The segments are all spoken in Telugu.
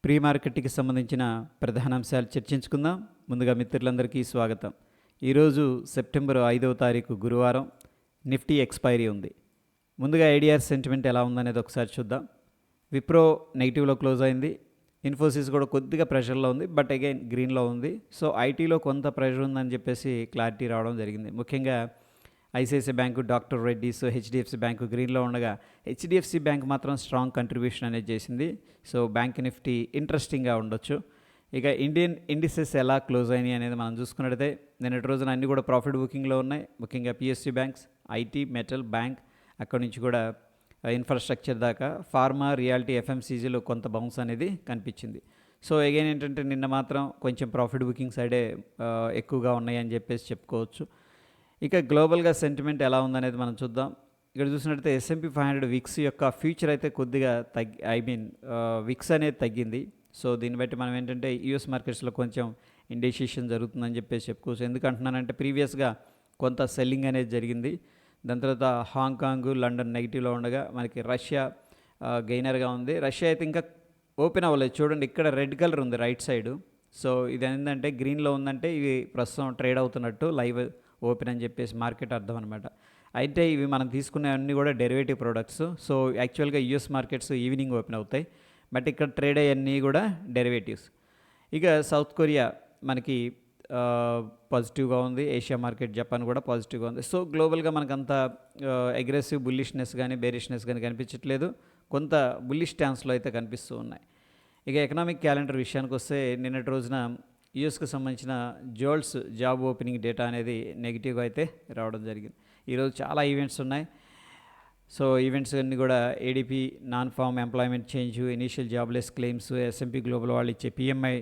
ప్రీ మార్కెట్కి సంబంధించిన ప్రధాన అంశాలు చర్చించుకుందాం. ముందుగా మిత్రులందరికీ స్వాగతం. ఈరోజు సెప్టెంబర్ 5వ తారీఖు గురువారం. నిఫ్టీ ఎక్స్పైరీ ఉంది. ముందుగా ఐడిఆర్ సెంటిమెంట్ ఎలా ఉందనేది ఒకసారి చూద్దాం. విప్రో నెగిటివ్లో క్లోజ్ అయింది. ఇన్ఫోసిస్ కూడా కొద్దిగా ప్రెషర్లో ఉంది, బట్ అగైన్ గ్రీన్లో ఉంది. సో ఐటీలో కొంత ప్రెషర్ ఉందని చెప్పేసి క్లారిటీ రావడం జరిగింది. ముఖ్యంగా ICICI bank, doctor Reddy's, HDFC bank గ్రీన్లో ఉండగా హెచ్డిఎఫ్సి బ్యాంక్ మాత్రం స్ట్రాంగ్ కంట్రిబ్యూషన్ అనేది చేసింది. సో బ్యాంక్ నిఫ్టీ ఇంట్రెస్టింగ్గా ఉండొచ్చు. ఇక ఇండియన్ ఇండిసెస్ ఎలా క్లోజ్ అయినాయి అనేది మనం చూసుకున్నట్టయితే నిన్నటి రోజున అన్నీ కూడా ప్రాఫిట్ బుకింగ్లో ఉన్నాయి. ముఖ్యంగా PSU banks, IT, metal, bank, అక్కడి నుంచి కూడా ఇన్ఫ్రాస్ట్రక్చర్ దాకా ఫార్మా, రియాలిటీ, ఎఫ్ఎంసీజీలో కొంత బౌన్స్ అనేది కనిపించింది. సో అగైన్ ఏంటంటే నిన్న మాత్రం కొంచెం ప్రాఫిట్ బుకింగ్ సైడే ఎక్కువగా ఉన్నాయని చెప్పేసి చెప్పుకోవచ్చు. ఇక గ్లోబల్గా సెంటిమెంట్ ఎలా ఉందనేది మనం చూద్దాం. ఇక్కడ చూసినట్టయితే S&P 500 విక్స్ యొక్క ఫ్యూచర్ అయితే కొద్దిగా విక్స్ అనేది తగ్గింది. సో దీన్ని బట్టి మనం ఏంటంటే యూఎస్ మార్కెట్స్లో కొంచెం ఇండిసిషన్ జరుగుతుందని చెప్పేసి చెప్పుకోవచ్చు. ఎందుకంటున్నానంటే ప్రీవియస్గా కొంత సెల్లింగ్ అనేది జరిగింది. దాని తర్వాత హాంకాంగ్, లండన్ నెగిటివ్లో ఉండగా మనకి రష్యా గెయినర్గా ఉంది. రష్యా అయితే ఇంకా ఓపెన్ అవ్వలేదు. చూడండి, ఇక్కడ రెడ్ కలర్ ఉంది రైట్ సైడు. సో ఇది ఏంటంటే గ్రీన్లో ఉందంటే ఇవి ప్రస్తుతం ట్రేడ్ అవుతున్నట్టు, లైవ్ ఓపెన్ అని చెప్పేసి మార్కెట్ అర్థం అనమాట. అయితే ఇవి మనం తీసుకునే అన్నీ కూడా డెరివేటివ్ ప్రోడక్ట్స్. సో యాక్చువల్గా యూఎస్ మార్కెట్స్ ఈవినింగ్ ఓపెన్ అవుతాయి, బట్ ఇక్కడ ట్రేడ్ అయ్యన్నీ కూడా డెరివేటివ్స్. ఇక సౌత్ కొరియా మనకి పాజిటివ్గా ఉంది. ఏషియా మార్కెట్, జపాన్ కూడా పాజిటివ్గా ఉంది. సో గ్లోబల్గా మనకంత అగ్రెసివ్ బుల్లిష్నెస్ కానీ బేరిష్నెస్ కానీ కనిపించట్లేదు. కొంత బుల్లిష్ స్టాన్స్లో అయితే కనిపిస్తూ ఉన్నాయి. ఇక ఎకనామిక్ క్యాలెండర్ విషయానికి వస్తే నిన్నటి రోజున యూఎస్కి సంబంధించిన జోల్స్ జాబ్ ఓపెనింగ్ డేటా అనేది నెగిటివ్గా అయితే రావడం జరిగింది. ఈరోజు చాలా ఈవెంట్స్ ఉన్నాయి. సో ఈవెంట్స్ అన్నీ కూడా ADP, non form employment change, initial jobless claims, S&P global వాళ్ళు ఇచ్చే పిఎంఐ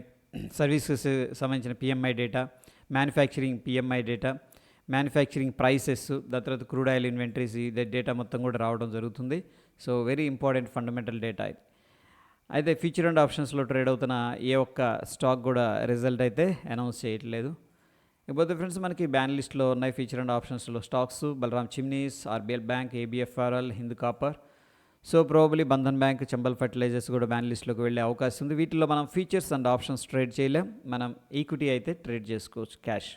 సర్వీసెస్ సంబంధించిన PMI data, manufacturing PMI data, manufacturing prices, దాని తర్వాత క్రూడ్ ఆయిల్ ఇన్వెంటరీస్, ఇదే డేటా మొత్తం కూడా రావడం జరుగుతుంది. So very important fundamental data ఇది. అయితే ఫ్యూచర్ అండ్ ఆప్షన్స్లో ట్రేడ్ అవుతున్న ఏ ఒక్క స్టాక్ కూడా రిజల్ట్ అయితే అనౌన్స్ చేయట్లేదు. ఇకపోతే ఫ్రెండ్స్ మనకి బ్యాన్ లిస్ట్లో ఉన్నాయి ఫ్యూచర్ అండ్ ఆప్షన్స్లో స్టాక్స్: బలరామ్ చిమ్నీస్, RBL bank, ABFRL, Hindu copper. So probably Bandhan bank, Chambal fertilisers కూడా బ్యాన్ లిస్ట్లోకి వెళ్ళే అవకాశం ఉంది. వీటిలో మనం ఫీచర్స్ అండ్ ఆప్షన్స్ ట్రేడ్ చేయలేం. మనం ఈక్విటీ అయితే ట్రేడ్ చేసుకోవచ్చు, క్యాష్.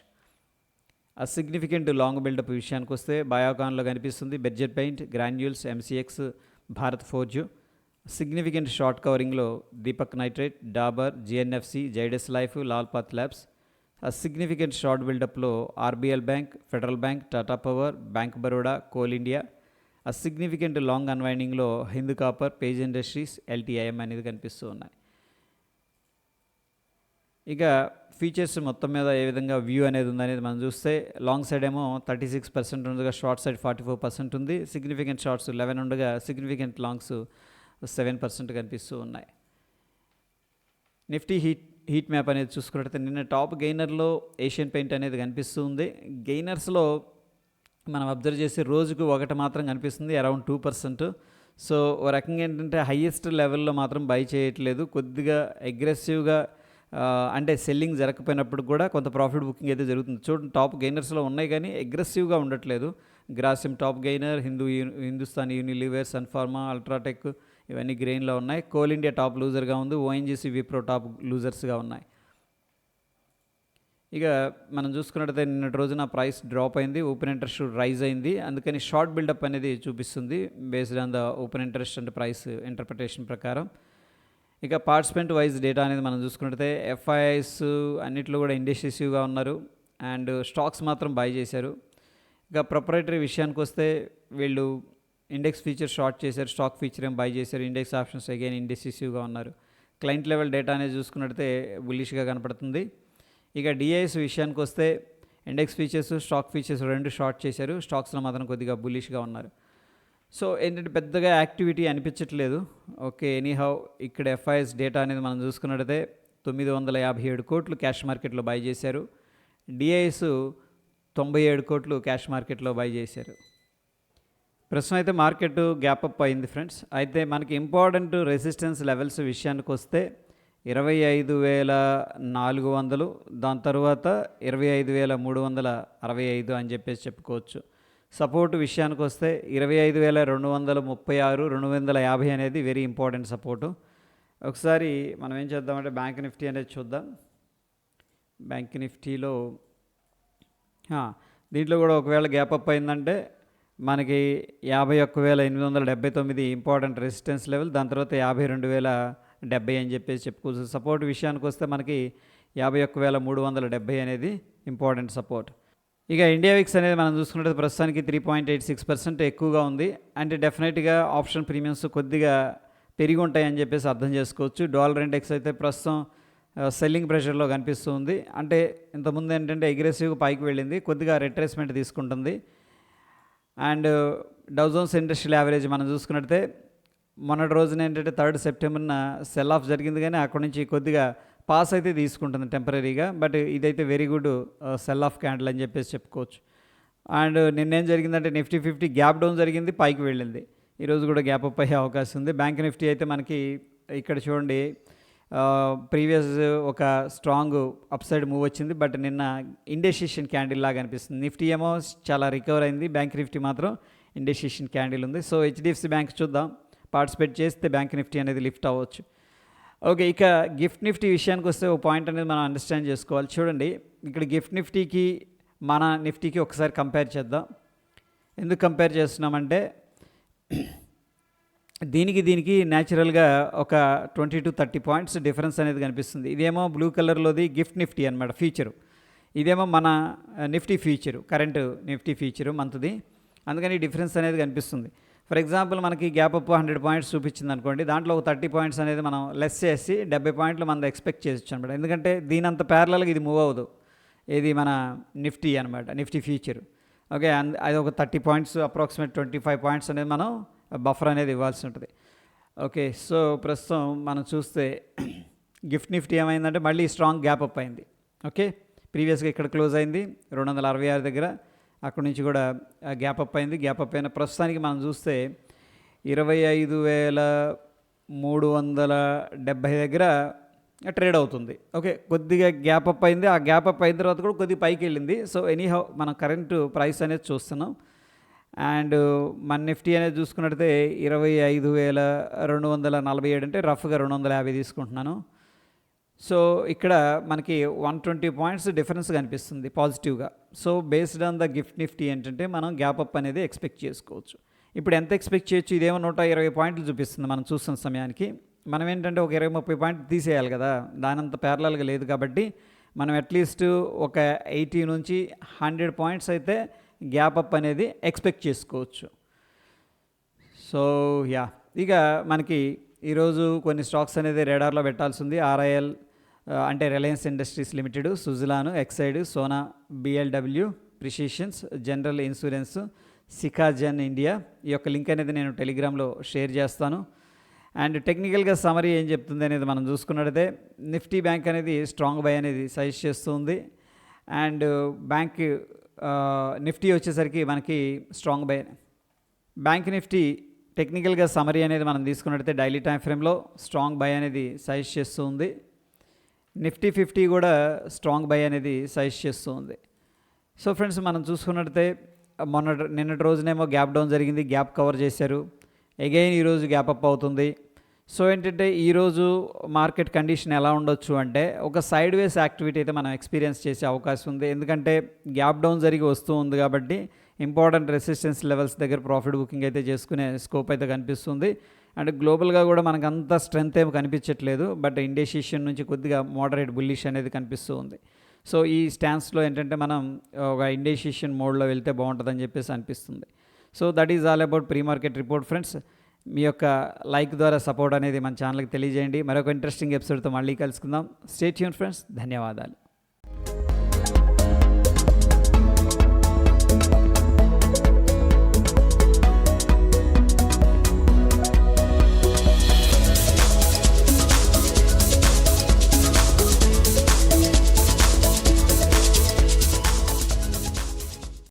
ఆ సిగ్నిఫికెంట్ లాంగ్ బిల్డప్ విషయానికి వస్తే బయోకాన్లో కనిపిస్తుంది. Berger Paint, Granules, MCX, Bharat Forge. Significant short కవరింగ్లో Deepak nitrate, Dabur, GNFC, Zydus Life, Lal Path Labs. ఆ సిగ్నిఫికెంట్ షార్ట్ బిల్డప్లో RBL Bank, Federal Bank, Tata Power, Bank Baroda, Coal India. ఆ సిగ్నిఫికెంట్ లాంగ్ అన్వైండింగ్లో Hindu Copper, Page Industries, LTIM అనేది కనిపిస్తూ ఉన్నాయి. ఇక ఫీచర్స్ మొత్తం మీద ఏ విధంగా వ్యూ అనేది ఉందనేది మనం చూస్తే లాంగ్ సైడ్ ఏమో 36% ఉండగా షార్ట్ సైడ్ 44% ఉంది. సిగ్నిఫికెంట్ షార్ట్స్ 11 ఉండగా సిగ్నిఫికెంట్ లాంగ్స్ 7% కనిపిస్తూ ఉన్నాయి. నిఫ్టీ హీట్ మ్యాప్ అనేది చూసుకున్నట్లయితే నిన్న టాప్ గెయినర్లో ఏషియన్ పెయింట్ అనేది కనిపిస్తూ ఉంది. గెయినర్స్లో మనం అబ్జర్వ్ చేసి రోజుకు ఒకటి మాత్రం కనిపిస్తుంది, అరౌండ్ 2%. సో ఓ రకంగా ఏంటంటే హయ్యెస్ట్ లెవెల్లో మాత్రం బై చేయట్లేదు. కొద్దిగా అగ్రెసివ్గా అంటే సెల్లింగ్ జరగకపోయినప్పుడు కూడా కొంత ప్రాఫిట్ బుకింగ్ అయితే జరుగుతుంది. చూడండి, టాప్ గెయినర్స్లో ఉన్నాయి కానీ అగ్రెసివ్గా ఉండట్లేదు. Grasim top gainer, Hindustan Unilever, Sun Pharma, UltraTech ఇవన్నీ గ్రెయిన్లో ఉన్నాయి. కోల్ ఇండియా టాప్ లూజర్గా ఉంది. ONGC, విప్రో టాప్ లూజర్స్గా ఉన్నాయి. ఇక మనం చూసుకున్నట్టయితే నిన్నటి రోజున ప్రైస్ డ్రాప్ అయింది, ఓపెన్ ఇంట్రెస్ట్ రైజ్ అయింది. అందుకని షార్ట్ బిల్డప్ అనేది చూపిస్తుంది based on the open interest and price interpretation ప్రకారం. ఇక పార్టిసిపెంట్ వైజ్ డేటా అనేది మనం చూసుకున్నట్టయితే FIIs అన్నిట్లో కూడా ఇండెసిసివ్గా ఉన్నారు అండ్ స్టాక్స్ మాత్రం బై చేశారు. ఇక ప్రొపరేటరీ విషయానికి వస్తే వీళ్ళు ఇండెక్స్ ఫీచర్ షార్ట్ చేశారు, స్టాక్ ఫీచర్ ఏం బై చేశారు. ఇండెక్స్ ఆప్షన్స్ అగైన్ ఇండెసిసివ్గా ఉన్నారు. క్లయింట్ లెవెల్ డేటా అనేది చూసుకున్నట్టయితే బుల్లిష్గా కనపడుతుంది. ఇక DIS విషయానికి వస్తే ఇండెక్స్ ఫీచర్స్, స్టాక్ ఫీచర్స్ రెండు షార్ట్ చేశారు. స్టాక్స్లో మాత్రం కొద్దిగా బుల్లిష్గా ఉన్నారు. సో ఏంటంటే పెద్దగా యాక్టివిటీ అనిపించట్లేదు. ఓకే, ఎనీహౌ ఇక్కడ FIIs డేటా అనేది మనం చూసుకున్నట్టయితే 957 కోట్లు క్యాష్ మార్కెట్లో బై చేశారు. DIS 97 కోట్లు క్యాష్ మార్కెట్లో బై చేశారు. ప్రస్తుతం అయితే మార్కెట్ గ్యాప్ అప్ అయింది ఫ్రెండ్స్. అయితే మనకి ఇంపార్టెంట్ రెసిస్టెన్స్ లెవెల్స్ విషయానికి వస్తే 25,400, దాని తర్వాత 25,365 అని చెప్పేసి చెప్పుకోవచ్చు. సపోర్ట్ విషయానికి వస్తే 25,236, 250 అనేది వెరీ ఇంపార్టెంట్ సపోర్టు. ఒకసారి మనం ఏం చేద్దామంటే బ్యాంక్ నిఫ్టీ అనేది చూద్దాం. బ్యాంక్ నిఫ్టీలో దీంట్లో కూడా ఒకవేళ గ్యాప్ అప్ అయిందంటే మనకి 51,879 ఇంపార్టెంట్ రెసిస్టెన్స్ లెవెల్, దాని తర్వాత 52,070 అని చెప్పేసి చెప్పుకోవచ్చు. సపోర్ట్ విషయానికి వస్తే మనకి 51,370 అనేది ఇంపార్టెంట్ సపోర్ట్. ఇక ఇండియా విక్స్ అనేది మనం చూసుకున్నట్టు ప్రస్తుతానికి 3.86% ఎక్కువగా ఉంది. అంటే డెఫినెట్గా ఆప్షన్ ప్రీమియమ్స్ కొద్దిగా పెరిగి ఉంటాయని చెప్పేసి అర్థం చేసుకోవచ్చు. డాలర్ ఇండెక్స్ అయితే ప్రస్తుతం సెల్లింగ్ ప్రెషర్లో కనిపిస్తుంది. అంటే ఇంతకుముందు ఏంటంటే అగ్రెసివ్గా పైకి వెళ్ళింది, కొద్దిగా రిట్రేస్మెంట్ తీసుకుంటుంది. And Dow Jones industrial average మనం చూసుకున్నట్టే మొన్నటి రోజున ఏంటంటే 3rd సెప్టెంబర్న సెల్ ఆఫ్ జరిగింది, కానీ అక్కడ నుంచి కొద్దిగా పాస్ అయితే తీసుకుంటుంది టెంపరీగా. బట్ ఇదైతే very good cell of candle అని చెప్పేసి చెప్పుకోవచ్చు. అండ్ నిన్నేం జరిగిందంటే నిఫ్టీ 50 గ్యాప్ డౌన్ జరిగింది, పైకి వెళ్ళింది. ఈరోజు కూడా గ్యాప్ అప్ అయ్యే అవకాశం ఉంది. బ్యాంక్ నిఫ్టీ అయితే మనకి ఇక్కడ చూడండి ప్రీవియస్ ఒక స్ట్రాంగ్ అప్సైడ్ మూవ్ వచ్చింది, బట్ నిన్న ఇండెసిషన్ క్యాండిల్ లాగా అనిపిస్తుంది. నిఫ్టీ ఏమో చాలా రికవర్ అయింది, బ్యాంక్ నిఫ్టీ మాత్రం ఇండెసిషన్ క్యాండిల్ ఉంది. సో హెచ్డిఎఫ్సి బ్యాంక్ చూద్దాం, పార్టిసిపేట్ చేస్తే బ్యాంక్ నిఫ్టీ అనేది లిఫ్ట్ అవ్వచ్చు. ఓకే, ఇక గిఫ్ట్ నిఫ్టీ విషయానికి వస్తే ఒక పాయింట్ అనేది మనం అండర్స్టాండ్ చేసుకోవాలి. చూడండి ఇక్కడ గిఫ్ట్ నిఫ్టీకి మన నిఫ్టీకి ఒకసారి కంపేర్ చేద్దాం. ఎందుకు కంపేర్ చేస్తున్నామంటే దీనికి న్యాచురల్గా ఒక 20 to 30 పాయింట్స్ డిఫరెన్స్ అనేది కనిపిస్తుంది. ఇదేమో బ్లూ కలర్లోది గిఫ్ట్ నిఫ్టీ అనమాట ఫీచరు, ఇదేమో మన Nifty future, current Nifty future మంత్ది. అందుకని డిఫరెన్స్ అనేది కనిపిస్తుంది. ఫర్ ఎగ్జాంపుల్ మనకి గ్యాప్ అప్ 100 పాయింట్స్ చూపించింది అనుకోండి, దాంట్లో ఒక 30 పాయింట్స్ అనేది మనం లెస్ చేసి 70 పాయింట్లు మనం ఎక్స్పెక్ట్ చేయొచ్చు అనమాట. ఎందుకంటే దీనంత ప్యారలల్గా ఇది మూవ్ అవ్వదు, ఇది మన నిఫ్టీ అనమాట, నిఫ్టీ ఫీచరు. ఓకే, అది ఒక 30 పాయింట్స్ అప్రాక్సిమేట్ 25 పాయింట్స్ అనేది మనం బఫర్ అనేది ఇవ్వాల్సి ఉంటుంది. ఓకే, సో ప్రస్తుతం మనం చూస్తే గిఫ్ట్ నిఫ్టీ ఏమైందంటే మళ్ళీ స్ట్రాంగ్ గ్యాప్ అప్ అయింది. ఓకే, ప్రీవియస్గా ఇక్కడ క్లోజ్ అయింది 266 దగ్గర, అక్కడి నుంచి కూడా గ్యాప్ అప్ అయింది. గ్యాప్ అప్ అయిన ప్రస్తుతానికి మనం చూస్తే 25,370 దగ్గర ట్రేడ్ అవుతుంది. ఓకే, కొద్దిగా గ్యాప్ అప్ అయింది, ఆ గ్యాప్ అప్ అయిన తర్వాత కూడా కొద్దిగా పైకి వెళ్ళింది. సో ఎనీహౌ మనం కరెంట్ ప్రైస్ అనేది చూస్తున్నాం. అండ్ మన నిఫ్టీ అనేది చూసుకున్నట్టయితే 25,247 అంటే రఫ్గా 250 తీసుకుంటున్నాను. సో ఇక్కడ మనకి 120 పాయింట్స్ డిఫరెన్స్ కనిపిస్తుంది పాజిటివ్గా. So based on the gift Nifty ఏంటంటే మనం గ్యాప్ అప్ అనేది ఎక్స్పెక్ట్ చేసుకోవచ్చు. ఇప్పుడు ఎంత ఎక్స్పెక్ట్ చేయొచ్చు, ఇదేమో 120 పాయింట్లు చూపిస్తుంది మనం చూస్తున్న సమయానికి. మనం ఏంటంటే ఒక 20-30 పాయింట్లు తీసేయాలి కదా, దానంత ప్యారలల్గా లేదు. కాబట్టి మనం అట్లీస్ట్ ఒక 80 నుంచి 100 పాయింట్స్ అయితే గ్యాప్ అప్ అనేది ఎక్స్పెక్ట్ చేసుకోవచ్చు. సో ఇక మనకి ఈరోజు కొన్ని స్టాక్స్ అనేది రేడార్లో పెట్టాల్సి ఉంది. ఆర్ఐఎల్ అంటే Reliance Industries Limited, Suzlon, Exide, Sona, BLW, Precisions, General Insurance, సికాజన్ ఇండియా. ఈ యొక్క లింక్ అనేది నేను టెలిగ్రామ్లో షేర్ చేస్తాను. అండ్ టెక్నికల్గా సమరీ ఏం చెప్తుంది అనేది మనం చూసుకున్నట్టయితే నిఫ్టీ బ్యాంక్ అనేది స్ట్రాంగ్ బై అనేది సజెస్ట్ చేస్తుంది. అండ్ బ్యాంక్ నిఫ్టీ వచ్చేసరికి మనకి స్ట్రాంగ్ బై. బ్యాంక్ నిఫ్టీ టెక్నికల్గా సమరీ అనేది మనం తీసుకున్నట్టయితే డైలీ టైం ఫ్రేమ్లో స్ట్రాంగ్ బై అనేది సజెస్ట్ చేస్తుంది. నిఫ్టీ 50 కూడా స్ట్రాంగ్ బై అనేది సజెస్ట్ చేస్తుంది. సో ఫ్రెండ్స్, మనం చూసుకున్నట్టయితే నిన్నటి రోజునేమో గ్యాప్ డౌన్ జరిగింది, గ్యాప్ కవర్ చేశారు. అగైన్ ఈరోజు గ్యాప్ అప్ అవుతుంది. సో ఏంటంటే ఈరోజు మార్కెట్ కండిషన్ ఎలా ఉండొచ్చు అంటే ఒక సైడ్ వేస్ యాక్టివిటీ అయితే మనం ఎక్స్పీరియన్స్ చేసే అవకాశం ఉంది. ఎందుకంటే గ్యాప్ డౌన్ జరిగి వస్తూ ఉంది కాబట్టి ఇంపార్టెంట్ రెసిస్టెన్స్ లెవెల్స్ దగ్గర ప్రాఫిట్ బుకింగ్ అయితే చేసుకునే స్కోప్ అయితే కనిపిస్తుంది. అండ్ గ్లోబల్గా కూడా మనకు అంత స్ట్రెంత్ ఏమి కనిపించట్లేదు, బట్ ఇండెసిషన్ నుంచి కొద్దిగా మోడరేట్ బుల్లిష్ అనేది కనిపిస్తూ ఉంది. సో ఈ స్టాన్స్లో ఏంటంటే మనం ఒక ఇండెసిషన్ మోడ్లో వెళ్తే బాగుంటుందని చెప్పేసి అనిపిస్తుంది. So that is all about pre market report friends. మీ యొక్క లైక్ ద్వారా సపోర్ట్ అనేది మన ఛానల్కి తెలియజేయండి. మరొక ఇంట్రెస్టింగ్ ఎపిసోడ్తో మళ్ళీ కలుసుకుందాం. స్టే ట్యూన్ ఫ్రెండ్స్, ధన్యవాదాలు.